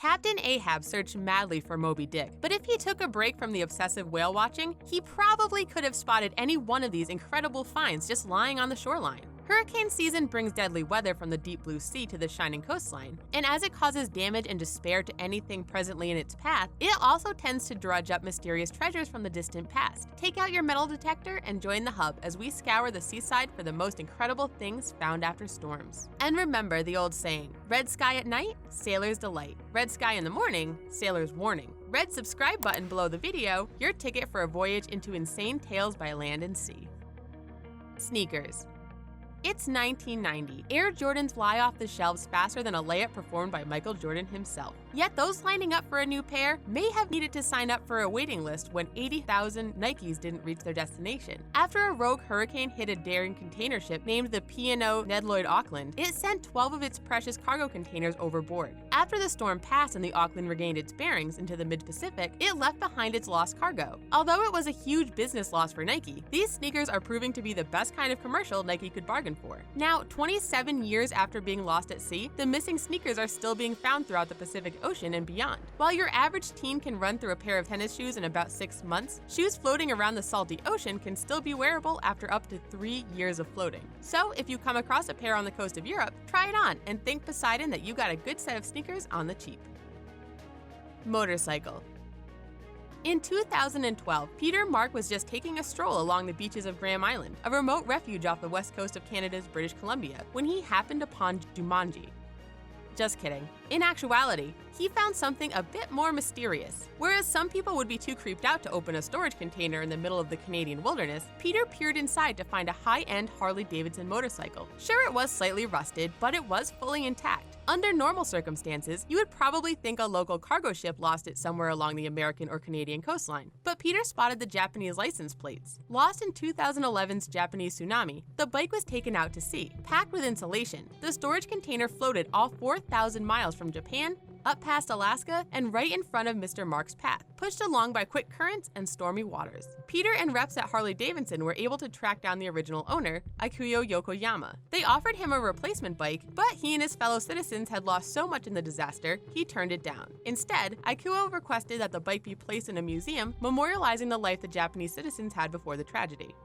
Captain Ahab searched madly for Moby Dick, but if he took a break from the obsessive whale watching, he probably could have spotted any one of these incredible finds just lying on the shoreline. Hurricane season brings deadly weather from the deep blue sea to the shining coastline, and as it causes damage and despair to anything presently in its path, it also tends to drudge up mysterious treasures from the distant past. Take out your metal detector and join the hub as we scour the seaside for the most incredible things found after storms. And remember the old saying, red sky at night, sailor's delight. Red sky in the morning, sailor's warning. Red subscribe button below the video, your ticket for a voyage into insane tales by land and sea. Sneakers. It's 1990. Air Jordans fly off the shelves faster than a layup performed by Michael Jordan himself. Yet those lining up for a new pair may have needed to sign up for a waiting list when 80,000 Nikes didn't reach their destination. After a rogue hurricane hit a daring container ship named the P&O Ned Lloyd Auckland, it sent 12 of its precious cargo containers overboard. After the storm passed and the Auckland regained its bearings into the mid-Pacific, it left behind its lost cargo. Although it was a huge business loss for Nike, these sneakers are proving to be the best kind of commercial Nike could bargain for. Now, 27 years after being lost at sea, the missing sneakers are still being found throughout the Pacific Ocean and beyond. While your average teen can run through a pair of tennis shoes in about 6 months, shoes floating around the salty ocean can still be wearable after up to 3 years of floating. So, if you come across a pair on the coast of Europe, try it on and thank Poseidon that you got a good set of sneakers on the cheap. Motorcycle. In 2012, Peter Mark was just taking a stroll along the beaches of Graham Island, a remote refuge off the west coast of Canada's British Columbia, when he happened upon Jumanji. Just kidding. In actuality, he found something a bit more mysterious. Whereas some people would be too creeped out to open a storage container in the middle of the Canadian wilderness, Peter peered inside to find a high-end Harley-Davidson motorcycle. Sure, it was slightly rusted, but it was fully intact. Under normal circumstances, you would probably think a local cargo ship lost it somewhere along the American or Canadian coastline. But Peter spotted the Japanese license plates. Lost in 2011's Japanese tsunami, the bike was taken out to sea. Packed with insulation, the storage container floated all 4,000 miles from Japan, up past Alaska, and right in front of Mr. Mark's path, pushed along by quick currents and stormy waters. Peter and reps at Harley-Davidson were able to track down the original owner, Ikuyo Yokoyama. They offered him a replacement bike, but he and his fellow citizens had lost so much in the disaster, he turned it down. Instead, Ikuyo requested that the bike be placed in a museum, memorializing the life the Japanese citizens had before the tragedy.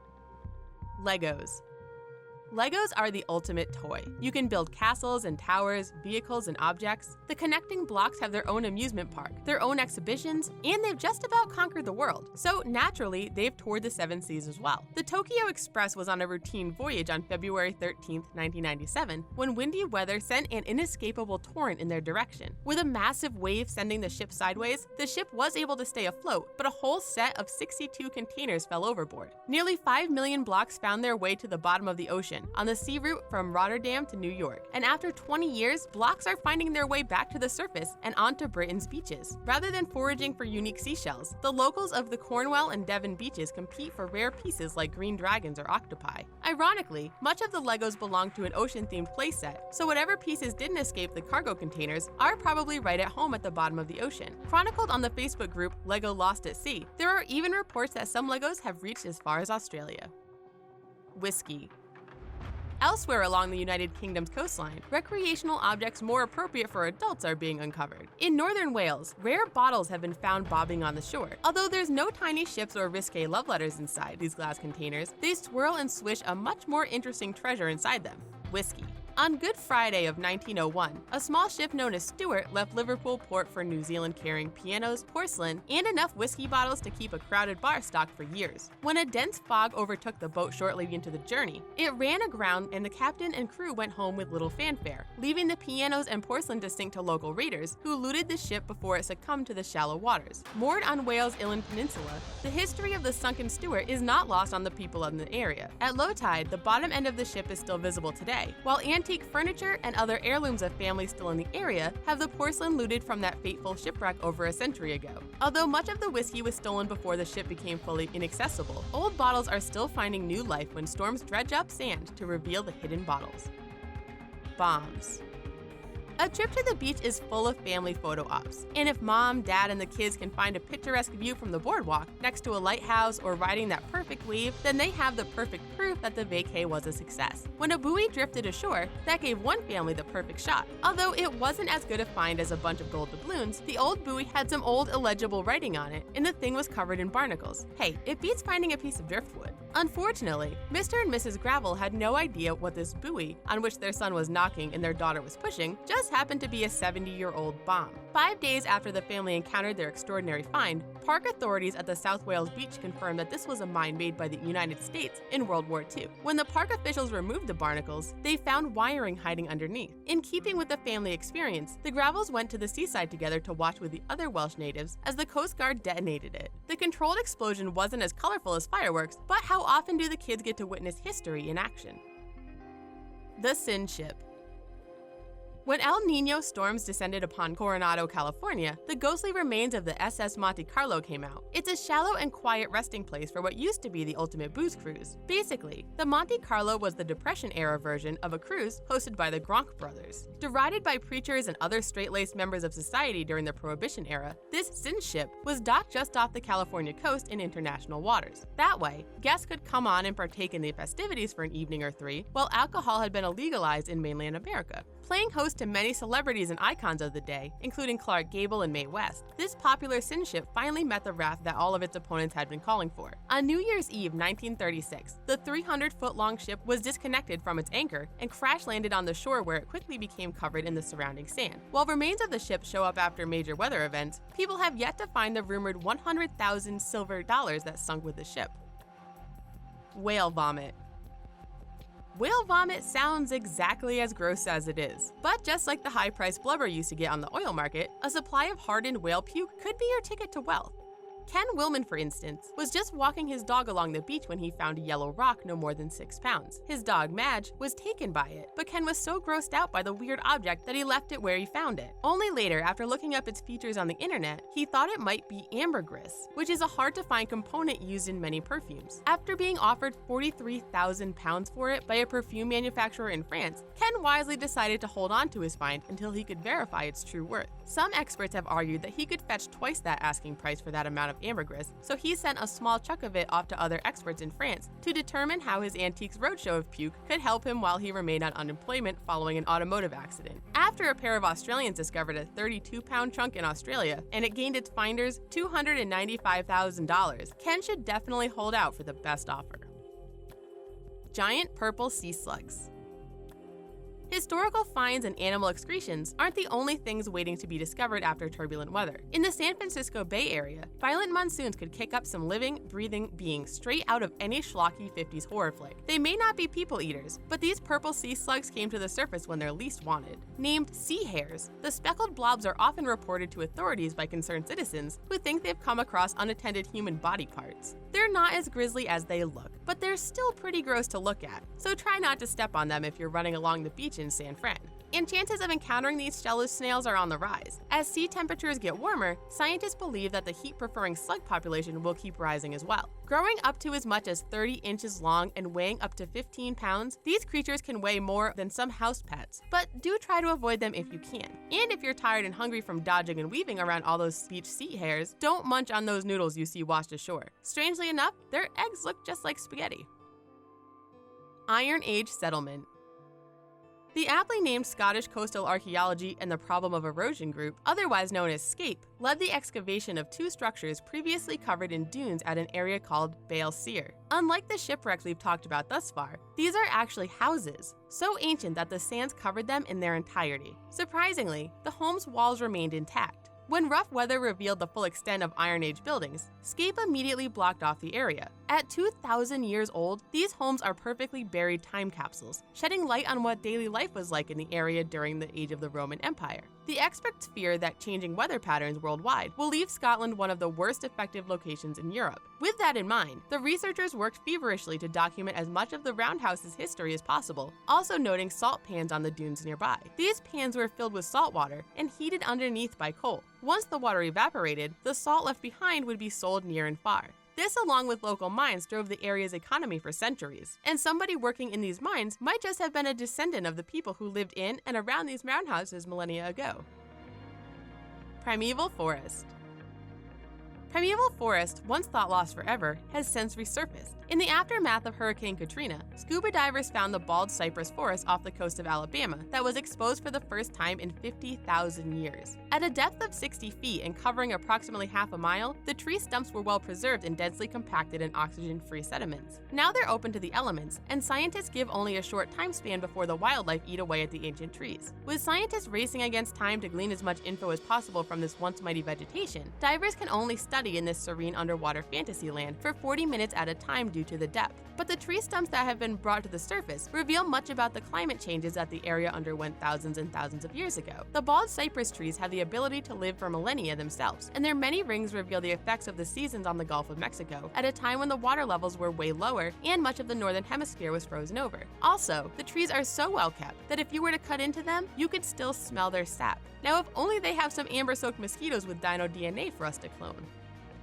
Legos. Legos are the ultimate toy. You can build castles and towers, vehicles and objects. The connecting blocks have their own amusement park, their own exhibitions, and they've just about conquered the world. So naturally, they've toured the 7 seas as well. The Tokyo Express was on a routine voyage on February 13, 1997, when windy weather sent an inescapable torrent in their direction. With a massive wave sending the ship sideways, the ship was able to stay afloat, but a whole set of 62 containers fell overboard. Nearly 5 million blocks found their way to the bottom of the ocean, on the sea route from Rotterdam to New York. And after 20 years, blocks are finding their way back to the surface and onto Britain's beaches. Rather than foraging for unique seashells, the locals of the Cornwall and Devon beaches compete for rare pieces like green dragons or octopi. Ironically, much of the Legos belong to an ocean-themed playset, so whatever pieces didn't escape the cargo containers are probably right at home at the bottom of the ocean. Chronicled on the Facebook group Lego Lost at Sea, there are even reports that some Legos have reached as far as Australia. Whiskey. Elsewhere along the United Kingdom's coastline, recreational objects more appropriate for adults are being uncovered. In northern Wales, rare bottles have been found bobbing on the shore. Although there's no tiny ships or risque love letters inside these glass containers, they swirl and swish a much more interesting treasure inside them: whiskey. On Good Friday of 1901, a small ship known as Stuart left Liverpool port for New Zealand carrying pianos, porcelain, and enough whiskey bottles to keep a crowded bar stocked for years. When a dense fog overtook the boat shortly into the journey, it ran aground and the captain and crew went home with little fanfare, leaving the pianos and porcelain to sink to local raiders who looted the ship before it succumbed to the shallow waters. Moored on Wales' Inland Peninsula, the history of the sunken Stuart is not lost on the people in the area. At low tide, the bottom end of the ship is still visible today, while antique furniture and other heirlooms of families still in the area have the porcelain looted from that fateful shipwreck over a century ago. Although much of the whiskey was stolen before the ship became fully inaccessible, old bottles are still finding new life when storms dredge up sand to reveal the hidden bottles. Bombs. A trip to the beach is full of family photo ops, and if mom, dad, and the kids can find a picturesque view from the boardwalk next to a lighthouse or riding that perfect wave, then they have the perfect proof that the vacay was a success. When a buoy drifted ashore, that gave one family the perfect shot. Although it wasn't as good a find as a bunch of gold doubloons, the old buoy had some old illegible writing on it, and the thing was covered in barnacles. Hey, it beats finding a piece of driftwood. Unfortunately, Mr. and Mrs. Gravel had no idea what this buoy, on which their son was knocking and their daughter was pushing, just happened to be a 70-year-old bomb. 5 days after the family encountered their extraordinary find, park authorities at the South Wales beach confirmed that this was a mine made by the United States in World War II. When the park officials removed the barnacles, they found wiring hiding underneath. In keeping with the family experience, the Gravels went to the seaside together to watch with the other Welsh natives as the Coast Guard detonated it. The controlled explosion wasn't as colorful as fireworks, but how often do the kids get to witness history in action? The Sin Ship. When El Niño storms descended upon Coronado, California, the ghostly remains of the SS Monte Carlo came out. It's a shallow and quiet resting place for what used to be the ultimate booze cruise. Basically, the Monte Carlo was the Depression-era version of a cruise hosted by the Gronk brothers. Derided by preachers and other straight-laced members of society during the Prohibition era, this sin ship was docked just off the California coast in international waters. That way, guests could come on and partake in the festivities for an evening or three, while alcohol had been illegalized in mainland America. Playing host to many celebrities and icons of the day, including Clark Gable and Mae West, this popular sin ship finally met the wrath that all of its opponents had been calling for. On New Year's Eve 1936, the 300-foot-long ship was disconnected from its anchor and crash-landed on the shore where it quickly became covered in the surrounding sand. While remains of the ship show up after major weather events, people have yet to find the rumored 100,000 silver dollars that sunk with the ship. Whale vomit. Whale vomit sounds exactly as gross as it is. But just like the high-priced blubber you used to get on the oil market, a supply of hardened whale puke could be your ticket to wealth. Ken Willman, for instance, was just walking his dog along the beach when he found a yellow rock no more than 6 pounds. His dog, Madge, was taken by it, but Ken was so grossed out by the weird object that he left it where he found it. Only later, after looking up its features on the internet, he thought it might be ambergris, which is a hard-to-find component used in many perfumes. After being offered 43,000 pounds for it by a perfume manufacturer in France, Ken wisely decided to hold on to his find until he could verify its true worth. Some experts have argued that he could fetch twice that asking price for that amount of ambergris, so he sent a small chunk of it off to other experts in France to determine how his Antiques Roadshow of puke could help him while he remained on unemployment following an automotive accident. After a pair of Australians discovered a 32-pound chunk in Australia, and it gained its finders $295,000, Ken should definitely hold out for the best offer. Giant purple sea slugs. Historical finds and animal excretions aren't the only things waiting to be discovered after turbulent weather. In the San Francisco Bay Area, violent monsoons could kick up some living, breathing beings straight out of any schlocky 50s horror flick. They may not be people eaters, but these purple sea slugs came to the surface when they're least wanted. Named sea hares, the speckled blobs are often reported to authorities by concerned citizens who think they've come across unattended human body parts. They're not as grisly as they look, but they're still pretty gross to look at, so try not to step on them if you're running along the beach in San Fran. And chances of encountering these shell-less snails are on the rise. As sea temperatures get warmer, scientists believe that the heat-preferring slug population will keep rising as well. Growing up to as much as 30 inches long and weighing up to 15 pounds, these creatures can weigh more than some house pets, but do try to avoid them if you can. And if you're tired and hungry from dodging and weaving around all those beach sea hares, don't munch on those noodles you see washed ashore. Strangely enough, their eggs look just like spaghetti. Iron Age settlement. The aptly named Scottish Coastal Archaeology and the Problem of Erosion group, otherwise known as SCAPE, led the excavation of 2 structures previously covered in dunes at an area called Bale Sear. Unlike the shipwrecks we've talked about thus far, these are actually houses, so ancient that the sands covered them in their entirety. Surprisingly, the home's walls remained intact. When rough weather revealed the full extent of Iron Age buildings, SCAPE immediately blocked off the area. At 2,000 years old, these homes are perfectly buried time capsules, shedding light on what daily life was like in the area during the age of the Roman Empire. The experts fear that changing weather patterns worldwide will leave Scotland one of the worst effective locations in Europe. With that in mind, the researchers worked feverishly to document as much of the roundhouse's history as possible, also noting salt pans on the dunes nearby. These pans were filled with salt water and heated underneath by coal. Once the water evaporated, the salt left behind would be sold near and far. This, along with local mines, drove the area's economy for centuries, and somebody working in these mines might just have been a descendant of the people who lived in and around these roundhouses millennia ago. Primeval forest. Primeval forest, once thought lost forever, has since resurfaced. In the aftermath of Hurricane Katrina, scuba divers found the bald cypress forest off the coast of Alabama that was exposed for the first time in 50,000 years. At a depth of 60 feet and covering approximately half a mile, the tree stumps were well preserved in densely compacted and oxygen-free sediments. Now they're open to the elements, and scientists give only a short time span before the wildlife eat away at the ancient trees. With scientists racing against time to glean as much info as possible from this once mighty vegetation, divers can only study in this serene underwater fantasy land for 40 minutes at a time due to the depth. But the tree stumps that have been brought to the surface reveal much about the climate changes that the area underwent thousands and thousands of years ago. The bald cypress trees have the ability to live for millennia themselves, and their many rings reveal the effects of the seasons on the Gulf of Mexico at a time when the water levels were way lower and much of the northern hemisphere was frozen over. Also, the trees are so well kept that if you were to cut into them, you could still smell their sap. Now, if only they have some amber-soaked mosquitoes with dino DNA for us to clone.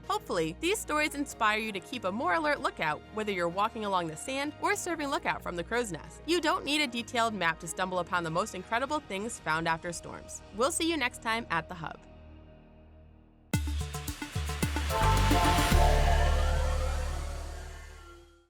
Hopefully, these stories inspire you to keep a more alert lookout, whether you're walking along the sand or serving lookout from the crow's nest. You don't need a detailed map to stumble upon the most incredible things found after storms. We'll see you next time at the Hub.